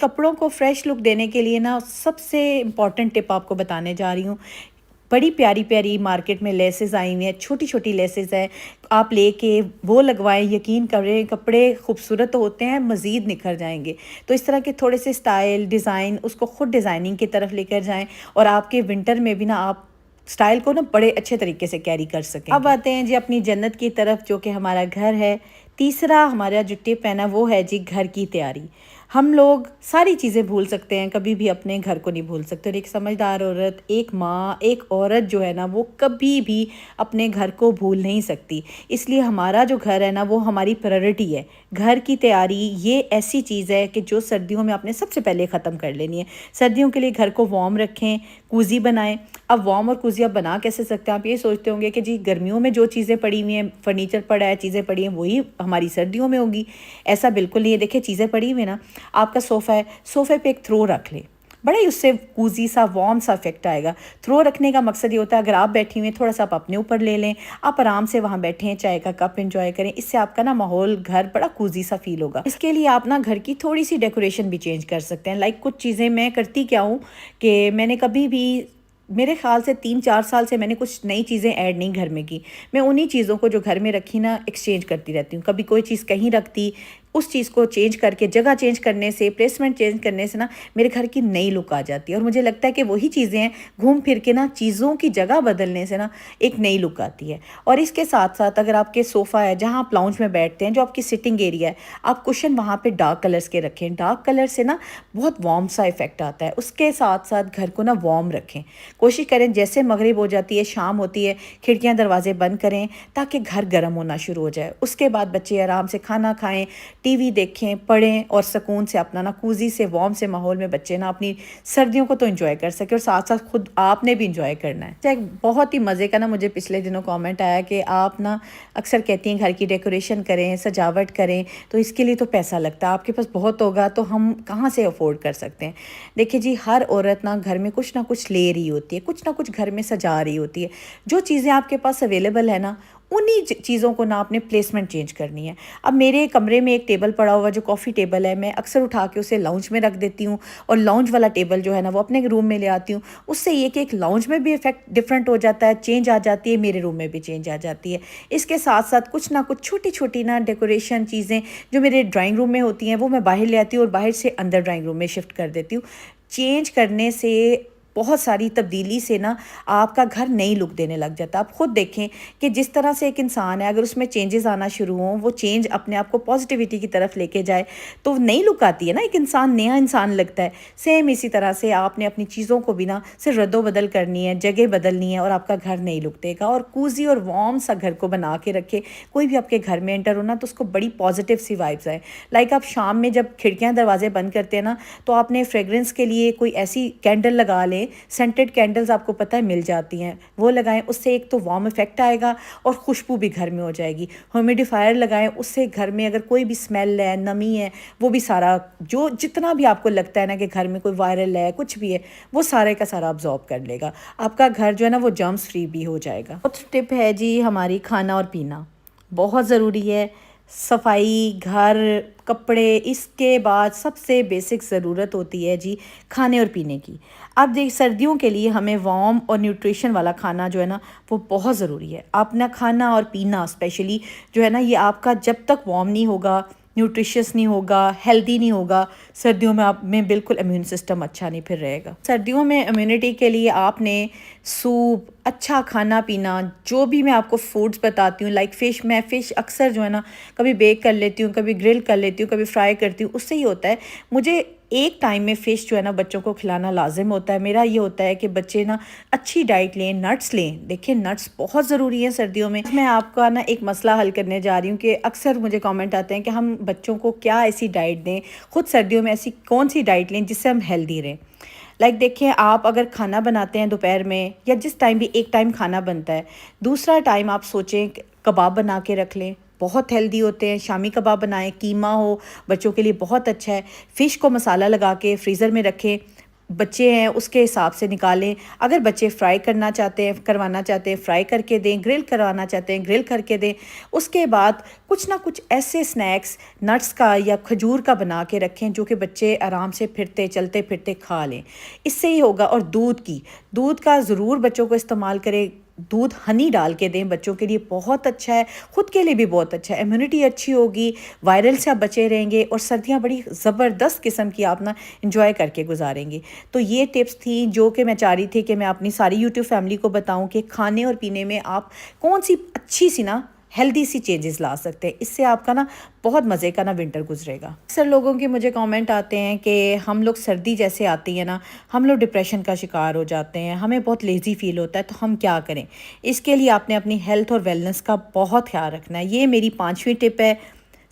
کپڑوں کو فریش لک دینے کے لیے نا سب سے امپورٹنٹ ٹپ آپ کو بتانے جا رہی ہوں. بڑی پیاری پیاری مارکیٹ میں لیسز آئی ہوئی ہیں, چھوٹی چھوٹی لیسز ہیں, آپ لے کے وہ لگوائیں, یقین کریں کپڑے خوبصورت ہوتے ہیں, مزید نکھر جائیں گے. تو اس طرح کے تھوڑے سے سٹائل ڈیزائن اس کو خود ڈیزائننگ کی طرف لے کر جائیں اور آپ کے ونٹر میں بھی نا آپ سٹائل کو نا بڑے اچھے طریقے سے کیری کر سکیں. اب آتے ہیں جی اپنی جنت کی طرف جو کہ ہمارا گھر ہے. تیسرا ہمارا جو ٹپ ہے نا وہ ہے جی گھر کی تیاری. ہم لوگ ساری چیزیں بھول سکتے ہیں, کبھی بھی اپنے گھر کو نہیں بھول سکتے. اور ایک سمجھدار عورت, ایک ماں, ایک عورت جو ہے نا وہ کبھی بھی اپنے گھر کو بھول نہیں سکتی. اس لیے ہمارا جو گھر ہے نا وہ ہماری پرائرٹی ہے. گھر کی تیاری یہ ایسی چیز ہے کہ جو سردیوں میں آپ نے سب سے پہلے ختم کر لینی ہے. سردیوں کے لیے گھر کو وارم رکھیں, کوزی بنائیں. اب وارم اور کوزی آپ بنا کیسے سکتے ہیں؟ آپ یہ سوچتے ہوں گے کہ جی گرمیوں میں جو چیزیں پڑی ہوئی ہیں, فرنیچر پڑا ہے, چیزیں پڑی ہیں, وہی ہماری سردیوں میں ہوگی. ایسا بالکل نہیں ہے. دیکھیں چیزیں پڑی ہوئی ہیں نا, آپ کا صوفہ ہے, صوفے پہ ایک تھرو رکھ لیں, بڑا ہی اس سے کوزی سا وارم سا افیکٹ آئے گا. تھرو رکھنے کا مقصد یہ ہوتا ہے اگر آپ بیٹھی ہوئے ہیں تھوڑا سا آپ اپنے اوپر لے لیں, آپ آرام سے وہاں بیٹھیں, چائے کا کپ انجوائے کریں. اس سے آپ کا نا ماحول گھر بڑا کوزی سا فیل ہوگا. اس کے لیے آپ نا گھر کی تھوڑی سی ڈیکوریشن بھی چینج کر سکتے ہیں. لائک کچھ چیزیں میں کرتی کیا ہوں کہ میں نے کبھی بھی, میرے خیال سے 3-4 سال سے میں نے کچھ نئی چیزیں ایڈ نہیں گھر میں کی. میں انہی چیزوں کو جو گھر میں رکھی نا ایکسچینج کرتی رہتی ہوں. کبھی کوئی چیز کہیں رکھتی, اس چیز کو چینج کر کے, جگہ چینج کرنے سے, پلیسمنٹ چینج کرنے سے نا میرے گھر کی نئی لک آ جاتی ہے. اور مجھے لگتا ہے کہ وہی چیزیں ہیں, گھوم پھر کے نا چیزوں کی جگہ بدلنے سے نا ایک نئی لک آتی ہے. اور اس کے ساتھ ساتھ اگر آپ کے صوفہ ہے جہاں آپ لاؤنج میں بیٹھتے ہیں, جو آپ کی سٹنگ ایریا ہے, آپ کشن وہاں پہ ڈارک کلرز کے رکھیں. ڈارک کلر سے نا بہت وارم سا افیکٹ آتا ہے. اس کے ساتھ ساتھ گھر کو نا وارم رکھیں. کوشش کریں جیسے مغرب ہو جاتی ہے, شام ہوتی ہے, کھڑکیاں دروازے بند کریں تاکہ گھر گرم ہونا شروع ہو جائے. اس کے بعد بچے آرام سے کھانا کھائیں, ٹی وی دیکھیں, پڑھیں اور سکون سے اپنا نا کوزی سے وارم سے ماحول میں بچے نا اپنی سردیوں کو تو انجوائے کر سکے اور ساتھ ساتھ خود آپ نے بھی انجوائے کرنا ہے. ایک بہت ہی مزے کا نا مجھے پچھلے دنوں کامنٹ آیا کہ آپ نا اکثر کہتی ہیں گھر کی ڈیکوریشن کریں, سجاوٹ کریں, تو اس کے لیے تو پیسہ لگتا ہے, آپ کے پاس بہت ہوگا تو ہم کہاں سے افورڈ کر سکتے ہیں. دیکھیں جی ہر عورت نا گھر میں کچھ نہ کچھ لے رہی ہوتی ہے, کچھ نہ کچھ گھر میں سجا رہی ہوتی ہے. جو چیزیں آپ کے پاس اویلیبل ہے نا انہی چیزوں کو نا آپ نے پلیسمنٹ چینج کرنی ہے. اب میرے کمرے میں ایک ٹیبل پڑا ہوا جو کافی ٹیبل ہے, میں اکثر اٹھا کے اسے لاؤنج میں رکھ دیتی ہوں اور لاؤنج والا ٹیبل جو ہے نا وہ اپنے روم میں لے آتی ہوں. اس سے یہ کہ ایک لاؤنج میں بھی افیکٹ ڈفرینٹ ہو جاتا ہے, چینج آ جاتی ہے, میرے روم میں بھی چینج آ جاتی ہے. اس کے ساتھ ساتھ کچھ نہ کچھ چھوٹی چھوٹی نا ڈیکوریشن چیزیں جو میرے ڈرائنگ روم میں ہوتی ہیں وہ میں باہر لے آتی ہوں اور باہر سے اندر ڈرائنگ روم میں شفٹ کر دیتی ہوں. چینج کرنے سے, بہت ساری تبدیلی سے نا آپ کا گھر نئی لک دینے لگ جاتا ہے. آپ خود دیکھیں کہ جس طرح سے ایک انسان ہے اگر اس میں چینجز آنا شروع ہوں, وہ چینج اپنے آپ کو پازیٹیوٹی کی طرف لے کے جائے تو نئی لک آتی ہے نا, ایک انسان نیا انسان لگتا ہے. سیم اسی طرح سے آپ نے اپنی چیزوں کو بھی نا صرف رد و بدل کرنی ہے, جگہ بدلنی ہے اور آپ کا گھر نئی لک دے گا. اور کوزی اور وارم سا گھر کو بنا کے رکھے. کوئی بھی آپ کے گھر میں انٹر ہونا تو اس کو بڑی پازیٹیو سی وائبز آئے. لائک آپ شام میں جب کھڑکیاں دروازے بند کرتے ہیں نا تو آپ نے فریگرنس کے لیے کوئی ایسی کینڈل لگا لیں, سینٹڈ کینڈلز آپ کو پتہ ہے مل جاتی ہیں, وہ لگائیں. اس سے ایک تو وارم افیکٹ آئے گا اور خوشبو بھی گھر میں ہو جائے گی. ہیومیڈیفائر لگائیں, اس سے گھر میں اگر کوئی بھی اسمیل ہے, نمی ہے, وہ بھی سارا جو جتنا بھی آپ کو لگتا ہے نا کہ گھر میں کوئی وائرل ہے, کچھ بھی ہے, وہ سارے کا سارا ابزارب کر لے گا. آپ کا گھر جو ہے نا وہ جرمز فری بھی ہو جائے گا. اور ٹپ ہے جی ہماری کھانا اور پینا بہت ضروری ہے. صفائی, گھر, کپڑے, اس کے بعد سب سے بیسک ضرورت ہوتی ہے جی کھانے اور پینے کی. اب دیکھ سردیوں کے لیے ہمیں وارم اور نیوٹریشن والا کھانا جو ہے نا وہ بہت ضروری ہے. اپنا کھانا اور پینا اسپیشلی جو ہے نا یہ آپ کا جب تک وارم نہیں ہوگا, نیوٹریشس نہیں ہوگا, ہیلدی نہیں ہوگا, سردیوں میں آپ میں بالکل امیون سسٹم اچھا نہیں پھر رہے گا. سردیوں میں امیونٹی کے لیے آپ نے سوپ, اچھا کھانا پینا, جو بھی میں آپ کو فوڈز بتاتی ہوں, لائک فش, میں فش اکثر جو ہے نا کبھی بیک کر لیتی ہوں, کبھی گرل کر لیتی ہوں, کبھی فرائی کرتی ہوں. اس سے یہ ہوتا ہے مجھے ایک ٹائم میں فش جو ہے نا بچوں کو کھلانا لازم ہوتا ہے. میرا یہ ہوتا ہے کہ بچے نا اچھی ڈائٹ لیں, نٹس لیں. دیکھیں نٹس بہت ضروری ہیں سردیوں میں. میں آپ کا نا ایک مسئلہ حل کرنے جا رہی ہوں کہ اکثر مجھے کامنٹ آتے ہیں کہ ہم بچوں کو کیا ایسی ڈائٹ دیں, خود سردیوں میں ایسی کون سی ڈائٹ لیں جس سے ہم ہیلدی رہیں. لائک دیکھیں آپ اگر کھانا بناتے ہیں دوپہر میں یا جس ٹائم بھی, ایک ٹائم کھانا بنتا ہے, دوسرا ٹائم آپ سوچیں کباب بنا کے رکھ لیں, بہت ہیلدی ہوتے ہیں. شامی کباب بنائیں, قیمہ ہو, بچوں کے لیے بہت اچھا ہے. فش کو مسالہ لگا کے فریزر میں رکھیں, بچے ہیں اس کے حساب سے نکالیں. اگر بچے فرائی کروانا چاہتے ہیں فرائی کر کے دیں، گرل کروانا چاہتے ہیں گرل کر کے دیں. اس کے بعد کچھ نہ کچھ ایسے سنیکس نٹس کا یا کھجور کا بنا کے رکھیں جو کہ بچے آرام سے چلتے پھرتے کھا لیں. اس سے ہی ہوگا. اور دودھ کا ضرور بچوں کو استعمال کریں. دودھ ہنی ڈال کے دیں، بچوں کے لیے بہت اچھا ہے، خود کے لیے بھی بہت اچھا ہے. امیونٹی اچھی ہوگی، وائرل سے آپ بچے رہیں گے، اور سردیاں بڑی زبردست قسم کی آپ نا انجوائے کر کے گزاریں گے. تو یہ ٹپس تھیں جو کہ میں چاہ رہی تھی کہ میں اپنی ساری یوٹیوب فیملی کو بتاؤں کہ کھانے اور پینے میں آپ کون سی اچھی سی نا ہیلدی سی چینجز لا سکتے ہیں. اس سے آپ کا نا بہت مزے کا نا ونٹر گزرے گا. اکثر لوگوں کے مجھے کامنٹ آتے ہیں کہ ہم لوگ سردی جیسے آتی ہے نا ہم لوگ ڈپریشن کا شکار ہو جاتے ہیں، ہمیں بہت لیزی فیل ہوتا ہے، تو ہم کیا کریں؟ اس کے لیے آپ نے اپنی ہیلتھ اور ویلنس کا بہت خیال رکھنا ہے. یہ میری 5ویں ٹپ ہے.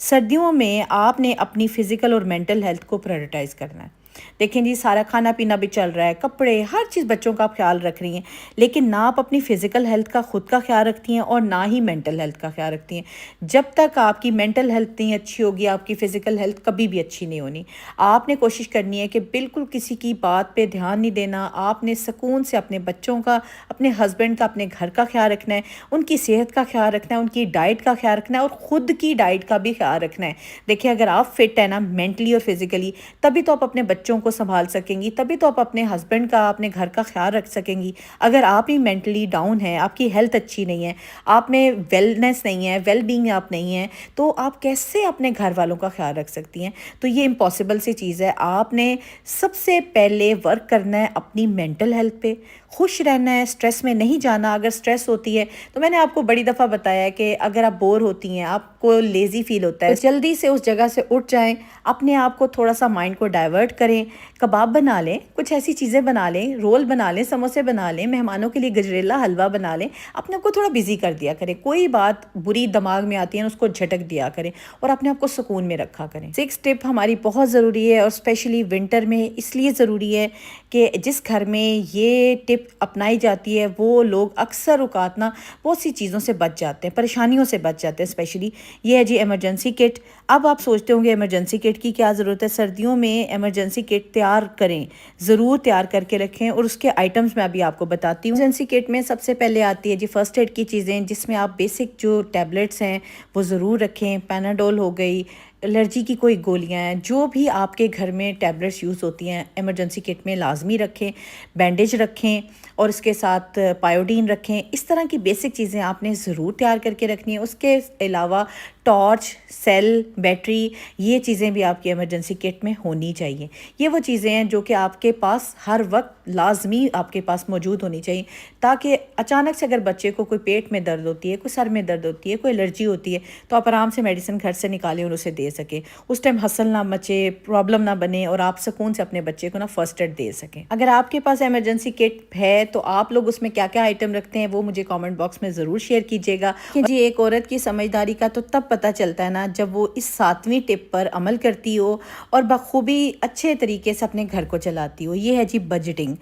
سردیوں میں آپ نے اپنی فزیکل اور مینٹل ہیلتھ کو پرائورٹائز کرنا ہے. دیکھیں جی، سارا کھانا پینا بھی چل رہا ہے، کپڑے، ہر چیز بچوں کا آپ خیال رکھ رہی ہیں، لیکن نہ آپ اپنی فزیکل ہیلتھ کا خود کا خیال رکھتی ہیں اور نہ ہی مینٹل ہیلتھ کا خیال رکھتی ہیں. جب تک آپ کی مینٹل ہیلتھ نہیں اچھی ہوگی آپ کی فزیکل ہیلتھ کبھی بھی اچھی نہیں ہونی. آپ نے کوشش کرنی ہے کہ بالکل کسی کی بات پہ دھیان نہیں دینا. آپ نے سکون سے اپنے بچوں کا، اپنے ہسبینڈ کا، اپنے گھر کا خیال رکھنا ہے، ان کی صحت کا خیال رکھنا ہے، ان کی ڈائٹ کا خیال رکھنا ہے، اور خود کی ڈائٹ کا بھی خیال رکھنا ہے. دیکھیں، اگر آپ فٹ ہیں نا مینٹلی اور فزیکلی، تبھی تو آپ اپنے بچوں کو سنبھال سکیں گی، تبھی تو آپ اپنے ہسبینڈ کا، اپنے گھر کا خیال رکھ سکیں گی. اگر آپ ہی مینٹلی ڈاؤن ہیں، آپ کی ہیلتھ اچھی نہیں ہے، آپ میں ویلنس نہیں ہے، ویل بینگ آپ نہیں ہے، تو آپ کیسے اپنے گھر والوں کا خیال رکھ سکتی ہیں؟ تو یہ امپاسبل سی چیز ہے. آپ نے سب سے پہلے ورک کرنا ہے اپنی مینٹل ہیلتھ پہ. خوش رہنا ہے، سٹریس میں نہیں جانا. اگر سٹریس ہوتی ہے تو میں نے آپ کو بڑی دفعہ بتایا ہے کہ اگر آپ بور ہوتی ہیں، آپ کو لیزی فیل ہوتا ہے، تو جلدی سے اس جگہ سے اٹھ جائیں، اپنے آپ کو تھوڑا سا مائنڈ کو ڈائیورٹ کریں. کباب بنا لیں، کچھ ایسی چیزیں بنا لیں، رول بنا لیں، سموسے بنا لیں، مہمانوں کے لیے گجریلا حلوہ بنا لیں. اپنے آپ کو تھوڑا بزی کر دیا کریں. کوئی بات بری دماغ میں آتی ہے اس کو جھٹک دیا کریں اور اپنے آپ کو سکون میں رکھا کریں. 6 ٹپ ہماری بہت ضروری ہے، اور اسپیشلی ونٹر میں اس لیے ضروری ہے کہ جس گھر میں یہ ٹپ اپنائی جاتی ہے وہ لوگ اکثر اوقات نا بہت سی چیزوں سے بچ جاتے ہیں، پریشانیوں سے بچ جاتے ہیں. اسپیشلی یہ ہے جی ایمرجنسی کٹ. اب آپ سوچتے ہوں گے ایمرجنسی کٹ کی کیا ضرورت ہے؟ سردیوں میں ایمرجنسی کٹ تیار کریں، ضرور تیار کر کے رکھیں. اور اس کے آئٹمز میں ابھی آپ کو بتاتی ہوں. ایمرجنسی کٹ میں سب سے پہلے آتی ہے جی فرسٹ ایڈ کی چیزیں، جس میں آپ بیسک جو ٹیبلٹس ہیں وہ ضرور رکھیں. پیناڈول ہو گئی، الرجی کی کوئی گولیاں ہیں، جو بھی آپ کے گھر میں ٹیبلٹس یوز ہوتی ہیں ایمرجنسی کٹ میں لازمی رکھیں. بینڈیج رکھیں اور اس کے ساتھ پائیوڈین رکھیں. اس طرح کی بیسک چیزیں آپ نے ضرور تیار کر کے رکھنی ہیں. اس کے علاوہ ٹارچ، سیل، بیٹری، یہ چیزیں بھی آپ کی ایمرجنسی کٹ میں ہونی چاہیے. یہ وہ چیزیں ہیں جو کہ آپ کے پاس ہر وقت لازمی آپ کے پاس موجود ہونی چاہیے، تاکہ اچانک سے اگر بچے کو کوئی پیٹ میں درد ہوتی ہے، کوئی سر میں درد ہوتی ہے، کوئی الرجی ہوتی ہے، تو آپ آرام سے میڈیسن گھر سے نکالیں اور اسے دے سکیں. اس ٹائم ہسل نہ مچے، پرابلم نہ بنے، اور آپ سکون سے اپنے بچے کو نا فرسٹ ایڈ دے سکیں. اگر آپ کے پاس ایمرجنسی کٹ ہے تو آپ لوگ اس میں کیا کیا آئٹم رکھتے ہیں وہ مجھے کامنٹ باکس میں ضرور شیئر کیجیے گا. کہ جی ایک عورت کی سمجھداری کا تو تب پتہ چلتا ہے نا جب وہ اس 7ویں ٹپ پر عمل کرتی ہو اور بخوبی اچھے طریقے سے اپنے گھر کو چلاتی ہو. یہ ہے جی بجٹنگ.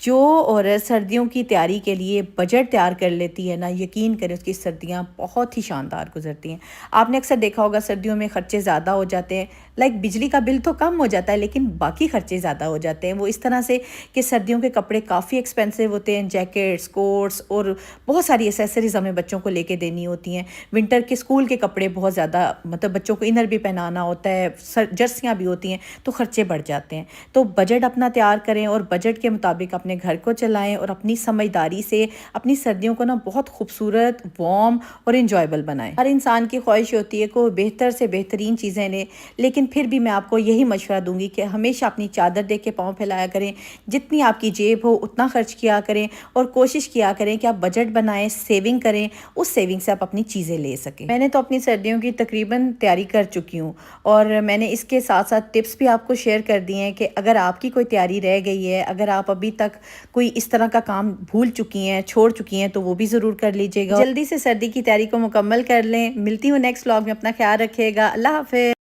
جو عورت سردیوں کی تیاری کے لیے بجٹ تیار کر لیتی ہے نا، یقین کریں اس کی سردیاں بہت ہی شاندار گزرتی ہیں. آپ نے اکثر دیکھا ہوگا سردیوں میں خرچے زیادہ ہو جاتے ہیں، بجلی کا بل تو کم ہو جاتا ہے لیکن باقی خرچے زیادہ ہو جاتے ہیں. وہ اس طرح سے کہ سردیوں کے کپڑے کافی ایکسپینسو ہوتے ہیں، جیکٹس، کوٹس، اور بہت ساری ایسیسریز ہمیں بچوں کو لے کے دینی ہوتی ہیں. ونٹر کے اسکول کے کپڑے بہت زیادہ، بچوں کو انر بھی پہنانا ہوتا ہے، جرسیاں بھی ہوتی ہیں، تو خرچے بڑھ جاتے ہیں. تو بجٹ اپنا تیار کریں اور بجٹ کے مطابق اپنے گھر کو چلائیں، اور اپنی سمجھداری سے اپنی سردیوں کو نا بہت خوبصورت، وارم اور انجوائبل بنائیں. ہر انسان کی خواہش ہوتی ہے کہ بہتر سے بہترین چیزیں لیں، لیکن پھر بھی میں آپ کو یہی مشورہ دوں گی کہ ہمیشہ اپنی چادر دیکھ کے پاؤں پھیلایا کریں. جتنی آپ کی جیب ہو اتنا خرچ کیا کریں، اور کوشش کیا کریں کہ آپ بجٹ بنائیں، سیونگ کریں، اس سیونگ سے آپ اپنی چیزیں لے سکیں. میں نے تو اپنی سردیوں کی تقریباً تیاری کر چکی ہوں، اور میں نے اس کے ساتھ ساتھ ٹپس بھی آپ کو شیئر کر دیے ہیں کہ اگر آپ کی کوئی تیاری رہ گئی ہے، اگر آپ ابھی تک کوئی اس طرح کا کام بھول چکی ہیں، چھوڑ چکی ہیں، تو وہ بھی ضرور کر لیجیے گا. جلدی سے سردی کی تیاری کو مکمل کر لیں. ملتی ہوں نیکسٹ ولاگ میں. اپنا خیال رکھیے گا. اللہ حافظ.